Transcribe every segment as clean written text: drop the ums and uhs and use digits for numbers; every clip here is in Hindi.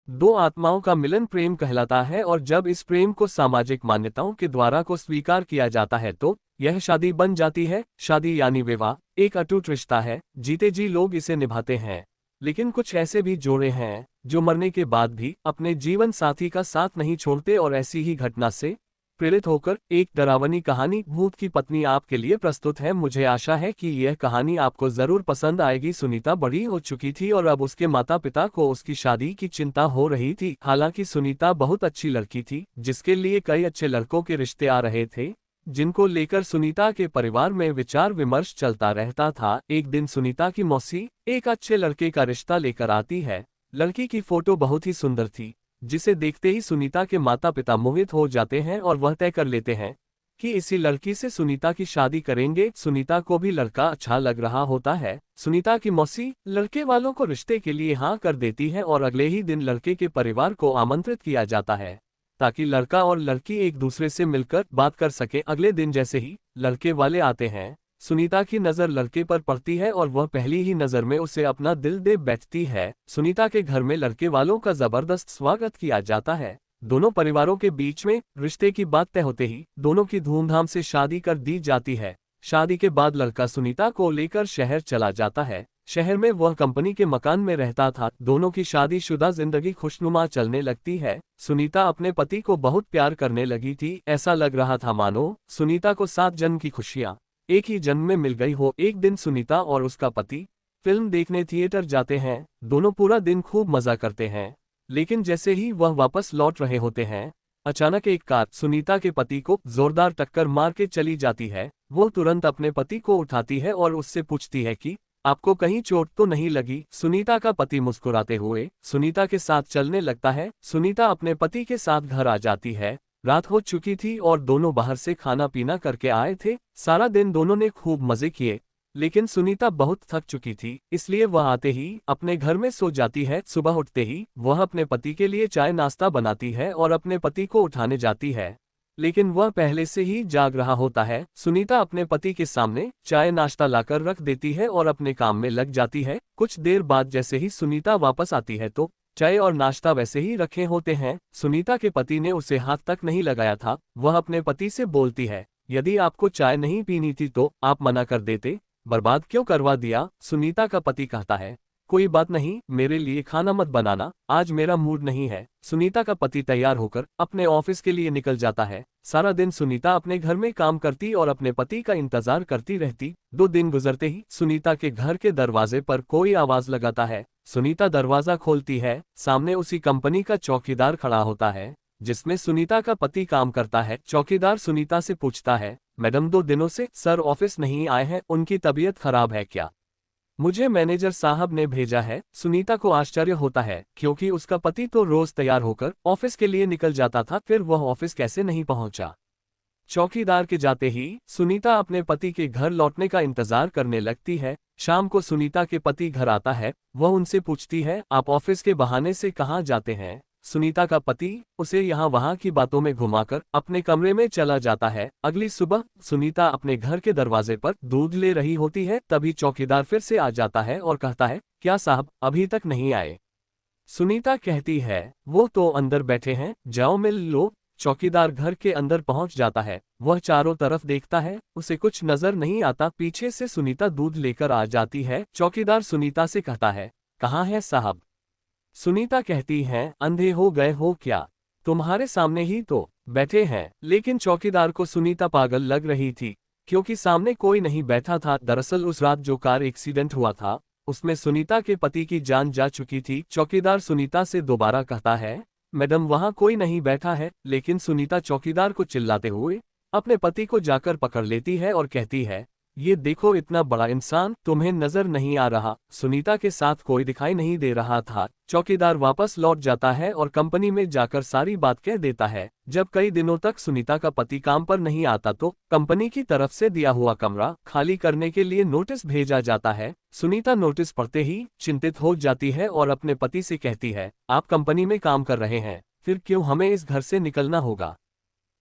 दो आत्माओं का मिलन प्रेम कहलाता है और जब इस प्रेम को सामाजिक मान्यताओं के द्वारा को स्वीकार किया जाता है तो यह शादी बन जाती है। शादी यानी विवाह एक अटूट रिश्ता है, जीते जी लोग इसे निभाते हैं। लेकिन कुछ ऐसे भी जोड़े हैं जो मरने के बाद भी अपने जीवन साथी का साथ नहीं छोड़ते और ऐसी ही घटना से प्रेरित होकर एक डरावनी कहानी भूत की पत्नी आपके लिए प्रस्तुत है। मुझे आशा है कि यह कहानी आपको जरूर पसंद आएगी। सुनीता बड़ी हो चुकी थी और अब उसके माता पिता को उसकी शादी की चिंता हो रही थी। हालांकि सुनीता बहुत अच्छी लड़की थी जिसके लिए कई अच्छे लड़कों के रिश्ते आ रहे थे, जिनको लेकर सुनीता के परिवार में विचार विमर्श चलता रहता था। एक दिन सुनीता की मौसी एक अच्छे लड़के का रिश्ता लेकर आती है। लड़की की फोटो बहुत ही सुंदर थी, जिसे देखते ही सुनीता के माता पिता मोहित हो जाते हैं और वह तय कर लेते हैं कि इसी लड़की से सुनीता की शादी करेंगे। सुनीता को भी लड़का अच्छा लग रहा होता है। सुनीता की मौसी लड़के वालों को रिश्ते के लिए हाँ कर देती है और अगले ही दिन लड़के के परिवार को आमंत्रित किया जाता है ताकि लड़का और लड़की एक दूसरे से मिलकर बात कर सके। अगले दिन जैसे ही लड़के वाले आते हैं, सुनीता की नज़र लड़के पर पड़ती है और वह पहली ही नज़र में उसे अपना दिल दे बैठती है। सुनीता के घर में लड़के वालों का जबरदस्त स्वागत किया जाता है। दोनों परिवारों के बीच में रिश्ते की बात तय होते ही दोनों की धूमधाम से शादी कर दी जाती है। शादी के बाद लड़का सुनीता को लेकर शहर चला जाता है। शहर में वह कंपनी के मकान में रहता था। दोनों की शादीशुदा जिंदगी खुशनुमा चलने लगती है। सुनीता अपने पति को बहुत प्यार करने लगी थी। ऐसा लग रहा था मानो सुनीता को 7 जन्म की खुशियां एक ही जन्म में मिल गई हो। एक दिन सुनीता और उसका पति फिल्म देखने थिएटर जाते हैं। दोनों पूरा दिन खूब मजा करते हैं, लेकिन जैसे ही वह वापस लौट रहे होते हैं, अचानक एक कार सुनीता के पति को जोरदार टक्कर मार के चली जाती है। वो तुरंत अपने पति को उठाती है और उससे पूछती है कि आपको कहीं चोट तो नहीं लगी। सुनीता का पति मुस्कुराते हुए सुनीता के साथ चलने लगता है। सुनीता अपने पति के साथ घर आ जाती है। रात हो चुकी थी और दोनों बाहर से खाना पीना करके आए थे। सारा दिन दोनों ने खूब मजे किए, लेकिन सुनीता बहुत थक चुकी थी, इसलिए वह आते ही अपने घर में सो जाती है। सुबह उठते ही वह अपने पति के लिए चाय नाश्ता बनाती है और अपने पति को उठाने जाती है, लेकिन वह पहले से ही जाग रहा होता है। सुनीता अपने पति के सामने चाय नाश्ता लाकर रख देती है और अपने काम में लग जाती है। कुछ देर बाद जैसे ही सुनीता वापस आती है तो चाय और नाश्ता वैसे ही रखे होते हैं। सुनीता के पति ने उसे हाथ तक नहीं लगाया था। वह अपने पति से बोलती है, यदि आपको चाय नहीं पीनी थी तो आप मना कर देते, बर्बाद क्यों करवा दिया। सुनीता का पति कहता है, कोई बात नहीं, मेरे लिए खाना मत बनाना, आज मेरा मूड नहीं है। सुनीता का पति तैयार होकर अपने ऑफिस के लिए निकल जाता है। सारा दिन सुनीता अपने घर में काम करती और अपने पति का इंतजार करती रहती। 2 दिन गुजरते ही सुनीता के घर के दरवाजे पर कोई आवाज लगाता है। सुनीता दरवाजा खोलती है। सामने उसी कंपनी का चौकीदार खड़ा होता है जिसमें सुनीता का पति काम करता है। चौकीदार सुनीता से पूछता है, मैडम 2 दिनों से सर ऑफिस नहीं आए हैं, उनकी तबीयत खराब है क्या? मुझे मैनेजर साहब ने भेजा है। सुनीता को आश्चर्य होता है क्योंकि उसका पति तो रोज तैयार होकर ऑफिस के लिए निकल जाता था, फिर वह ऑफिस कैसे नहीं पहुंचा। चौकीदार के जाते ही सुनीता अपने पति के घर लौटने का इंतजार करने लगती है। शाम को सुनीता के पति घर आता है। वह उनसे पूछती है, आप ऑफिस के बहाने से कहाँ जाते हैं? सुनीता का पति उसे यहाँ वहाँ की बातों में घुमाकर अपने कमरे में चला जाता है। अगली सुबह सुनीता अपने घर के दरवाजे पर दूध ले रही होती है, तभी चौकीदार फिर से आ जाता है और कहता है, क्या साहब अभी तक नहीं आए? सुनीता कहती है, वो तो अंदर बैठे हैं, जाओ मिल लो। चौकीदार घर के अंदर पहुंच जाता है। वह चारों तरफ देखता है, उसे कुछ नजर नहीं आता। पीछे से सुनीता दूध लेकर आ जाती है। चौकीदार सुनीता से कहता है, कहाँ है साहब? सुनीता कहती है, अंधे हो गए हो क्या? तुम्हारे सामने ही तो बैठे हैं। लेकिन चौकीदार को सुनीता पागल लग रही थी क्योंकि सामने कोई नहीं बैठा था। दरअसल उस रात जो कार एक्सीडेंट हुआ था उसमें सुनीता के पति की जान जा चुकी थी। चौकीदार सुनीता से दोबारा कहता है, मैडम वहां कोई नहीं बैठा है। लेकिन सुनीता चौकीदार को चिल्लाते हुए अपने पति को जाकर पकड़ लेती है और कहती है, ये देखो इतना बड़ा इंसान तुम्हें नजर नहीं आ रहा? सुनीता के साथ कोई दिखाई नहीं दे रहा था। चौकीदार वापस लौट जाता है और कंपनी में जाकर सारी बात कह देता है। जब कई दिनों तक सुनीता का पति काम पर नहीं आता तो कंपनी की तरफ से दिया हुआ कमरा खाली करने के लिए नोटिस भेजा जाता है। सुनीता नोटिस पढ़ते ही चिंतित हो जाती है और अपने पति से कहती है, आप कंपनी में काम कर रहे हैं, फिर क्यों हमें इस घर से निकलना होगा?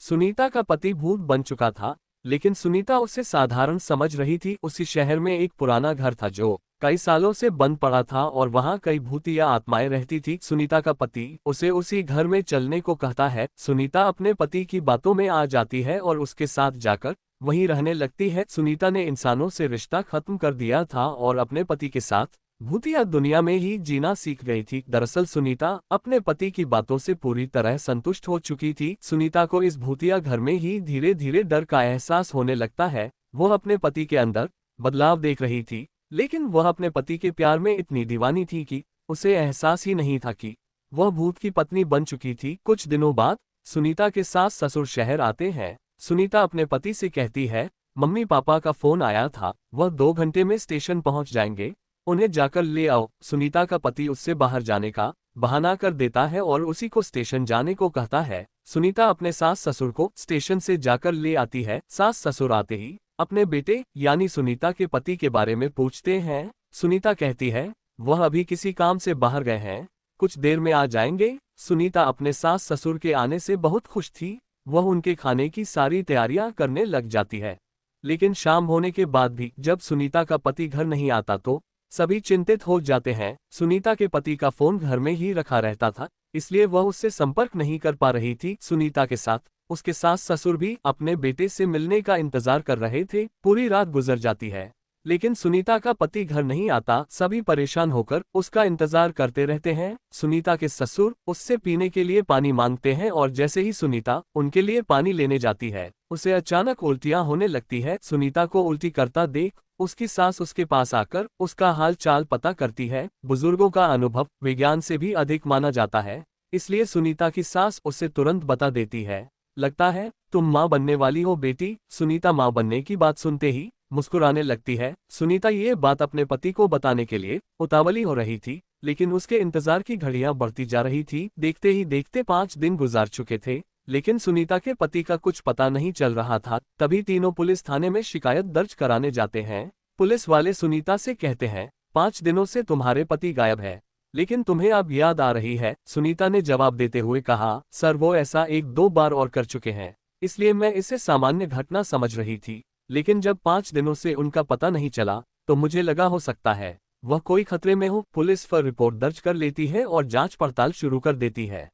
सुनीता का पति भूत बन चुका था, लेकिन सुनीता उसे साधारण समझ रही थी। उसी शहर में एक पुराना घर था जो कई सालों से बंद पड़ा था और वहां कई भूतिया आत्माएं रहती थी। सुनीता का पति उसे उसी घर में चलने को कहता है। सुनीता अपने पति की बातों में आ जाती है और उसके साथ जाकर वहीं रहने लगती है। सुनीता ने इंसानों से रिश्ता खत्म कर दिया था और अपने पति के साथ भूतिया दुनिया में ही जीना सीख गई थी। दरअसल सुनीता अपने पति की बातों से पूरी तरह संतुष्ट हो चुकी थी। सुनीता को इस भूतिया घर में ही धीरे धीरे डर का एहसास होने लगता है। वह अपने पति के अंदर बदलाव देख रही थी, लेकिन वह अपने पति के प्यार में इतनी दीवानी थी कि उसे एहसास ही नहीं था कि वह भूत की पत्नी बन चुकी थी। कुछ दिनों बाद सुनीता के सास ससुर शहर आते हैं। सुनीता अपने पति से कहती है, मम्मी पापा का फोन आया था, वह 2 घंटे में स्टेशन पहुंच जाएंगे, उन्हें जाकर ले आओ। सुनीता का पति उससे बाहर जाने का बहाना कर देता है और उसी को स्टेशन जाने को कहता है। सुनीता अपने सास ससुर को स्टेशन से जाकर ले आती है। सास ससुर आते ही अपने बेटे यानी सुनीता के पति के बारे में पूछते हैं। सुनीता कहती है वह अभी किसी काम से बाहर गए हैं, कुछ देर में आ जाएंगे। सुनीता अपने सास ससुर के आने से बहुत खुश थी। वह उनके खाने की सारी तैयारियां करने लग जाती है। लेकिन शाम होने के बाद भी जब सुनीता का पति घर नहीं आता तो सभी चिंतित हो जाते हैं। सुनीता के पति का फोन घर में ही रखा रहता था, इसलिए वह उससे संपर्क नहीं कर पा रही थी। सुनीता के साथ उसके सास ससुर भी अपने बेटे से मिलने का इंतजार कर रहे थे। पूरी रात गुजर जाती है, लेकिन सुनीता का पति घर नहीं आता। सभी परेशान होकर उसका इंतजार करते रहते हैं। सुनीता के ससुर उससे पीने के लिए पानी मांगते हैं और जैसे ही सुनीता उनके लिए पानी लेने जाती है, उसे अचानक उल्टियां होने लगती है। सुनीता को उल्टी करता देख उसकी सास उसके पास आकर उसका हाल चाल पता करती है। बुजुर्गों का अनुभव विज्ञान से भी अधिक माना जाता है, इसलिए सुनीता की सास उसे तुरंत बता देती है, लगता है तुम माँ बनने वाली हो बेटी। सुनीता माँ बनने की बात सुनते ही मुस्कुराने लगती है। सुनीता ये बात अपने पति को बताने के लिए उतावली हो रही थी, लेकिन उसके इंतजार की घड़ियां बढ़ती जा रही थी। देखते ही देखते 5 दिन गुजार चुके थे, लेकिन सुनीता के पति का कुछ पता नहीं चल रहा था। तभी तीनों पुलिस थाने में शिकायत दर्ज कराने जाते हैं। पुलिस वाले सुनीता से कहते हैं 5 दिनों से तुम्हारे पति गायब है, लेकिन तुम्हें अब याद आ रही है। सुनीता ने जवाब देते हुए कहा, सर वो ऐसा 1-2 बार और कर चुके हैं, इसलिए मैं इसे सामान्य घटना समझ रही थी, लेकिन जब 5 दिनों से उनका पता नहीं चला तो मुझे लगा हो सकता है वह कोई खतरे में हो। पुलिस पर रिपोर्ट दर्ज कर लेती है और जांच पड़ताल शुरू कर देती है।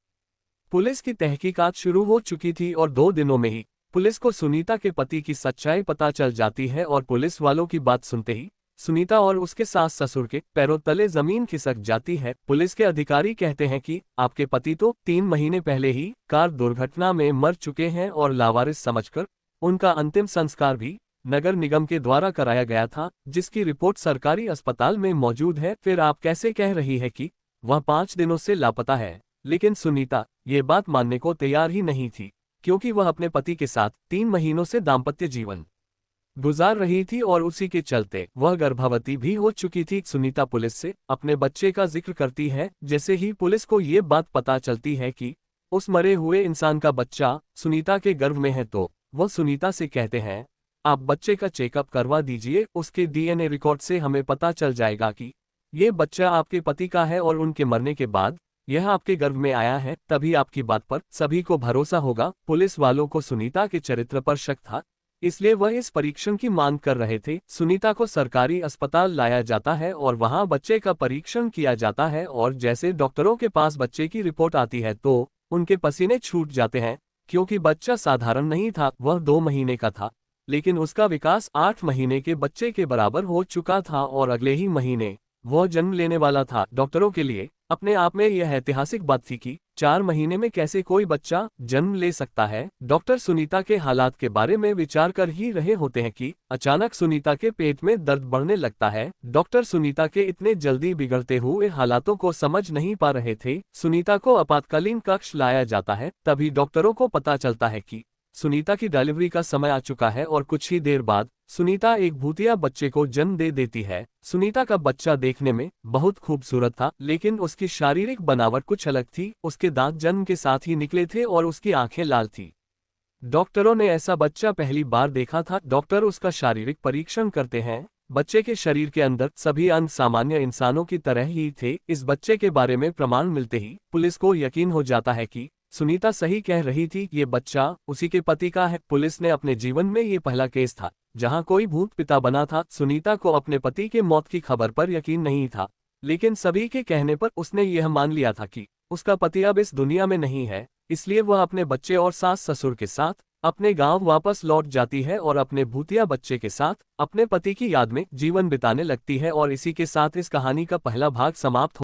पुलिस की तहकीकात शुरू हो चुकी थी और 2 दिनों में ही पुलिस को सुनीता के पति की सच्चाई पता चल जाती है और पुलिस वालों की बात सुनते ही सुनीता और उसके सास ससुर के पैरों तले जमीन खिसक जाती है। पुलिस के अधिकारी कहते हैं कि आपके पति तो 3 महीने पहले ही कार दुर्घटना में मर चुके हैं और लावारिस समझकर उनका अंतिम संस्कार भी नगर निगम के द्वारा कराया गया था, जिसकी रिपोर्ट सरकारी अस्पताल में मौजूद है। फिर आप कैसे कह रही है कि वह 5 दिनों से लापता है? लेकिन सुनीता ये बात मानने को तैयार ही नहीं थी, क्योंकि वह अपने पति के साथ 3 महीनों से दाम्पत्य जीवन गुजार रही थी और उसी के चलते वह गर्भवती भी हो चुकी थी। सुनीता पुलिस से अपने बच्चे का जिक्र करती है। जैसे ही पुलिस को ये बात पता चलती है कि उस मरे हुए इंसान का बच्चा सुनीता के गर्भ में है, तो वह सुनीता से कहते हैं आप बच्चे का चेकअप करवा दीजिए, उसके डीएनए रिकॉर्ड से हमें पता चल जाएगा कि ये बच्चा आपके पति का है और उनके मरने के बाद यह आपके गर्भ में आया है, तभी आपकी बात पर सभी को भरोसा होगा। पुलिस वालों को सुनीता के चरित्र पर शक था, इसलिए वह इस परीक्षण की मांग कर रहे थे। सुनीता को सरकारी अस्पताल लाया जाता है और वहां बच्चे का परीक्षण किया जाता है और जैसे डॉक्टरों के पास बच्चे की रिपोर्ट आती है तो उनके पसीने छूट जाते हैं, क्योंकि बच्चा साधारण नहीं था, वह 2 महीने का था, लेकिन उसका विकास 8 महीने के बच्चे के बराबर हो चुका था और अगले ही महीने वह जन्म लेने वाला था। डॉक्टरों के लिए अपने आप में यह ऐतिहासिक बात थी कि 4 महीने में कैसे कोई बच्चा जन्म ले सकता है। डॉक्टर सुनीता के हालात के बारे में विचार कर ही रहे होते हैं कि अचानक सुनीता के पेट में दर्द बढ़ने लगता है। डॉक्टर सुनीता के इतने जल्दी बिगड़ते हुए हालातों को समझ नहीं पा रहे थे। सुनीता को आपातकालीन कक्ष लाया जाता है। तभी डॉक्टरों को पता चलता है कि सुनीता की डिलीवरी का समय आ चुका है और कुछ ही देर बाद सुनीता एक भूतिया बच्चे को जन्म दे देती है। सुनीता का बच्चा देखने में बहुत खूबसूरत था, लेकिन उसकी शारीरिक बनावट कुछ अलग थी। उसके दांत जन्म के साथ ही निकले थे और उसकी आंखें लाल थी। डॉक्टरों ने ऐसा बच्चा पहली बार देखा था। डॉक्टर उसका शारीरिक परीक्षण करते हैं। बच्चे के शरीर के अंदर सभी अंग सामान्य इंसानों की तरह ही थे। इस बच्चे के बारे में प्रमाण मिलते ही पुलिस को यकीन हो जाता है कि सुनीता सही कह रही थी, ये बच्चा उसी के पति का है। पुलिस ने अपने जीवन में ये पहला केस था जहां कोई भूत पिता बना था। सुनीता को अपने पति के मौत की खबर पर यकीन नहीं था, लेकिन सभी के कहने पर उसने यह मान लिया था कि उसका पति अब इस दुनिया में नहीं है। इसलिए वह अपने बच्चे और सास ससुर के साथ अपने गांव वापस लौट जाती है और अपने भूतिया बच्चे के साथ अपने पति की याद में जीवन बिताने लगती है। और इसी के साथ इस कहानी का पहला भाग समाप्त हो